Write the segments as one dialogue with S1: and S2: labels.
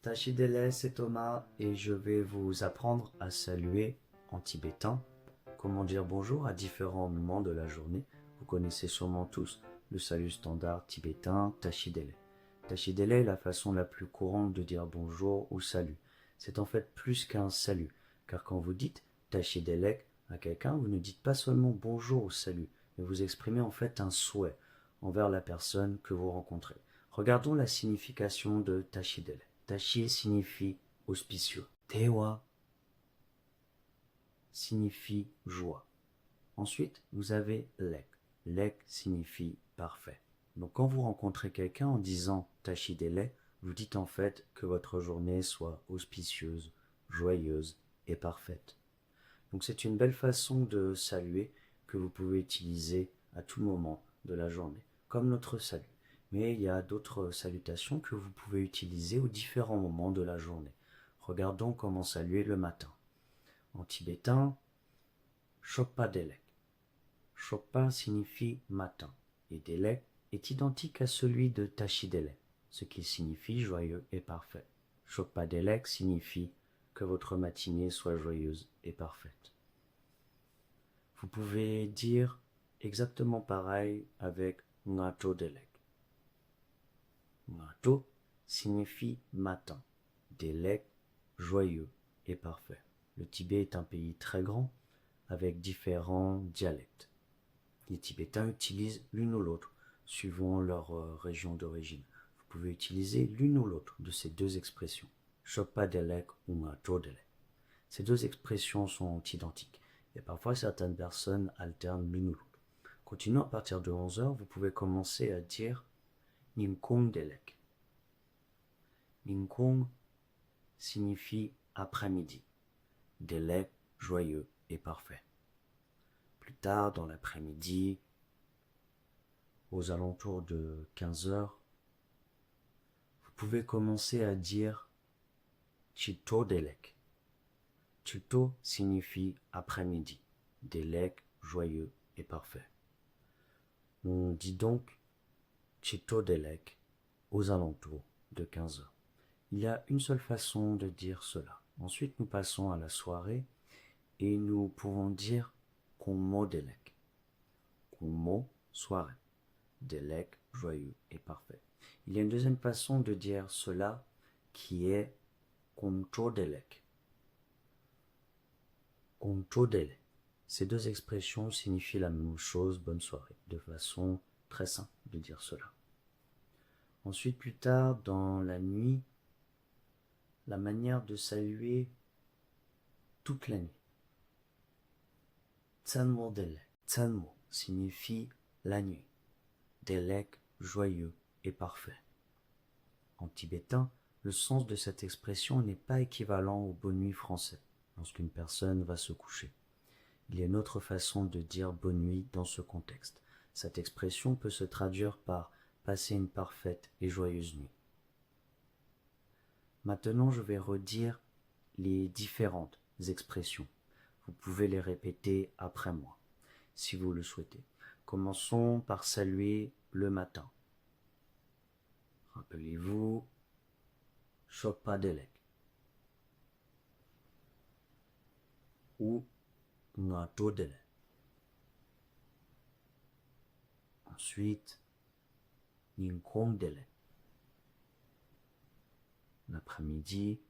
S1: Tachidele, c'est Thomas et je vais vous apprendre à saluer en tibétain. Comment dire bonjour à différents moments de la journée. Vous connaissez sûrement tous le salut standard tibétain Tachidele. Tachidele est la façon la plus courante de dire bonjour ou salut. C'est en fait plus qu'un salut, car quand vous dites Tachidele à quelqu'un, vous ne dites pas seulement bonjour ou salut, mais vous exprimez en fait un souhait envers la personne que vous rencontrez. Regardons la signification de Tachidele. Tachi signifie auspicieux. Tewa signifie joie. Ensuite, vous avez lek. Lek signifie parfait. Donc quand vous rencontrez quelqu'un en disant Tachidele, vous dites en fait que votre journée soit auspicieuse, joyeuse et parfaite. Donc c'est une belle façon de saluer que vous pouvez utiliser à tout moment de la journée, comme notre salut. Mais il y a d'autres salutations que vous pouvez utiliser aux différents moments de la journée. Regardons comment saluer le matin. En tibétain, Shokpa Delek. Shokpa signifie matin et Delek est identique à celui de Tachidele, ce qui signifie joyeux et parfait. Shokpa Delek signifie que votre matinée soit joyeuse et parfaite. Vous pouvez dire exactement pareil avec Ngato Delek. Ngato signifie matin, Delek, joyeux et parfait. Le Tibet est un pays très grand avec différents dialectes. Les Tibétains utilisent l'une ou l'autre suivant leur région d'origine. Vous pouvez utiliser l'une ou l'autre de ces deux expressions, Shokpa Delek ou Ngato Delek. Ces deux expressions sont identiques et parfois certaines personnes alternent l'une ou l'autre. Continuons à partir de 11 heures, vous pouvez commencer à dire Ninkong Delek. Ninkong signifie après-midi. Delek, joyeux et parfait. Plus tard dans l'après-midi, aux alentours de 15 heures, vous pouvez commencer à dire Chito Delek. Chito signifie après-midi. Delek, joyeux et parfait. On dit donc Chito Delek aux alentours de 15 heures. Il y a une seule façon de dire cela. Ensuite, nous passons à la soirée et nous pouvons dire Konmo Delek. Konmo, soirée. Delek, joyeux et parfait. Il y a une deuxième façon de dire cela qui est Koncho Delek. Koncho Delek. Ces deux expressions signifient la même chose, bonne soirée, de façon très simple de dire cela. Ensuite, plus tard, dans la nuit, la manière de saluer toute la nuit. Tsanmo Delek. Tsanmo signifie la nuit. Delek, joyeux et parfait. En tibétain, le sens de cette expression n'est pas équivalent au bonne nuit français, lorsqu'une personne va se coucher. Il y a une autre façon de dire bonne nuit dans ce contexte. Cette expression peut se traduire par passer une parfaite et joyeuse nuit. Maintenant, je vais redire les différentes expressions. Vous pouvez les répéter après moi, si vous le souhaitez. Commençons par saluer le matin. Rappelez-vous, Shokpa Delek ou Ngato Delek. Ensuite, Ninkong Delek. L'après-midi,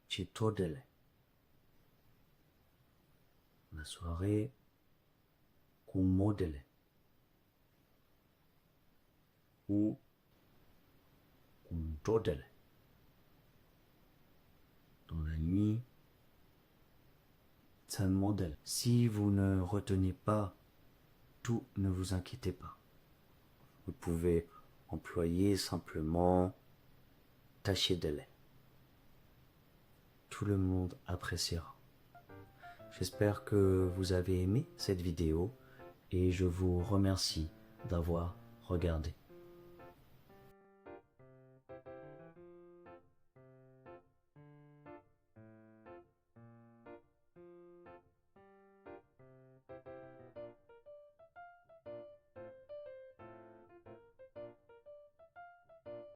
S1: Chito Delek. La soirée, Konmo Delek. Ou Koncho Delek. Dans la nuit, Tsanmo Delek. Si vous ne retenez pas tout, ne vous inquiétez pas. Vous pouvez employer simplement Tachidele. Tout le monde appréciera. J'espère que vous avez aimé cette vidéo et je vous remercie d'avoir regardé.